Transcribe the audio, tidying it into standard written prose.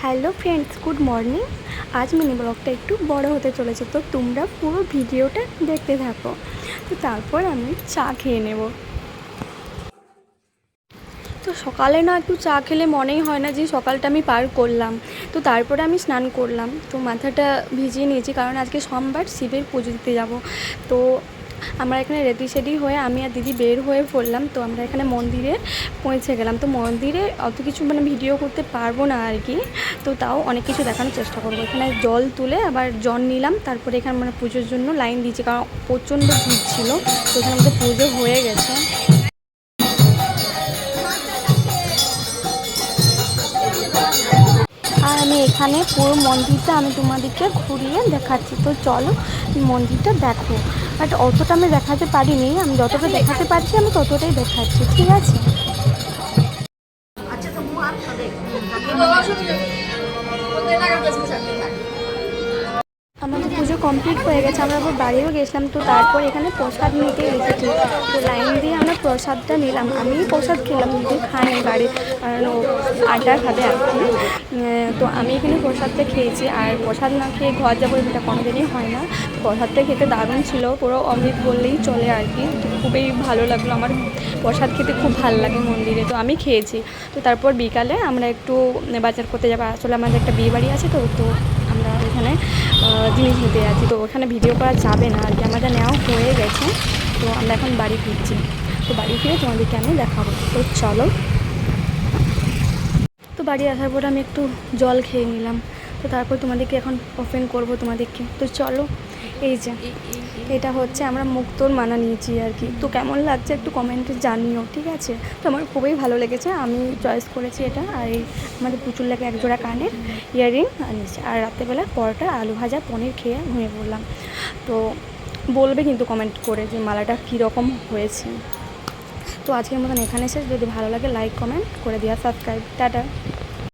Hello friends, good morning. আজ mini ব্লগটা একটু বড় হতে চলেছে, তো তোমরা পুরো ভিডিওটা দেখতে থাকো। তো তারপর আমি চা খেয়ে নেব। তো সকালে না একটু চা খেলে মনেই হয় না যে সকালটা আমি পার করলাম। তো তারপরে আমি স্নান করলাম, তো মাথাটা ভিজিয়ে নিয়েছি কারণ আজকে সোমবার শিবের পুজো দিতে যাব। তো আমরা এখানে রেডি সেডি হয়ে আমি আর দিদি বের হয়ে পড়লাম। তো আমরা এখানে মন্দিরে পৌঁছে গেলাম। তো মন্দিরে অত কিছু ভিডিও করতে পারবো না আর কি, তো তাও অনেক কিছু দেখানোর চেষ্টা করবো। এখানে জল তুলে আবার জল নিলাম, তারপরে এখানে পুজোর জন্য লাইন দিয়েছি কারণ প্রচণ্ড ভিড় ছিল। তো এখানে আমাদের পুজো হয়ে গেছে। আর আমি এখানে পুরো মন্দিরটা আমি তোমাদেরকে ঘুরিয়ে দেখাচ্ছি। তো চলো মন্দিরটা দেখো, বাট অতটা আমি দেখাতে পারিনি, আমি যতটা দেখাতে পারছি আমি ততটাই দেখাচ্ছি, ঠিক আছে? আমাদের পুজো কমপ্লিট হয়ে গেছে, আমরা আবার বাড়িও গেছিলাম। তো তারপর এখানে প্রসাদ নিতে এসেছি, তো লাইন দিয়ে আমরা প্রসাদটা নিলাম। আমি প্রসাদ খেলাম, কিন্তু খাইনি বাড়ি, কারণ ও আটা খাবে আর কি। তো আমি এখানে প্রসাদটা খেয়েছি, আর প্রসাদ না খেয়ে ঘর যাবো এটা কোনোদিনই হয় না। তো প্রসাদটা খেতে দারুণ ছিল, পুরো অমৃত বললেই চলে আর কি। তো খুবই ভালো লাগলো, আমার প্রসাদ খেতে খুব ভালো লাগে মন্দিরে, তো আমি খেয়েছি। তো তারপর বিকালে আমরা একটু বাজার করতে যাবো, আসলে আমাদের একটা বিয়ে বাড়ি আছে। তো আমরা এখানে জিনিস নিতে যাচ্ছি, তো ওখানে ভিডিও করা যাবে না আর কি, আমাদের নেওয়া হয়ে গেছে। তো আমরা এখন বাড়ি ফিরছি, তো বাড়ি ফিরে তোমাদেরকে আমি দেখাবো। তো চলো। তো বাড়ি আসার পর আমি একটু জল খেয়ে নিলাম, তো তারপর তোমাদেরকে এখন ওপেন করবো তোমাদেরকে। তো চলো, এই যে এটা হচ্ছে আমরা মুক্তোর মালা নিয়েছি আর কি। তো কেমন লাগছে একটু কমেন্টে জানিও, ঠিক আছে? তো আমার খুবই ভালো লেগেছে, আমি চয়েস করেছি এটা। আর এই আমাদের প্রচুর লাগে এক জোড়া কানের ইয়াররিং আনিয়েছি। আর রাত্রেবেলা পরোটা আলু ভাজা পনির খেয়ে ঘুমিয়ে পড়লাম। তো বলবে কিন্তু কমেন্ট করে যে মালাটা কীরকম হয়েছে। তো আজকের মতন এখানে শেষ। যদি ভালো লাগে লাইক কমেন্ট করে দিও, সাবস্ক্রাইব। টাটা।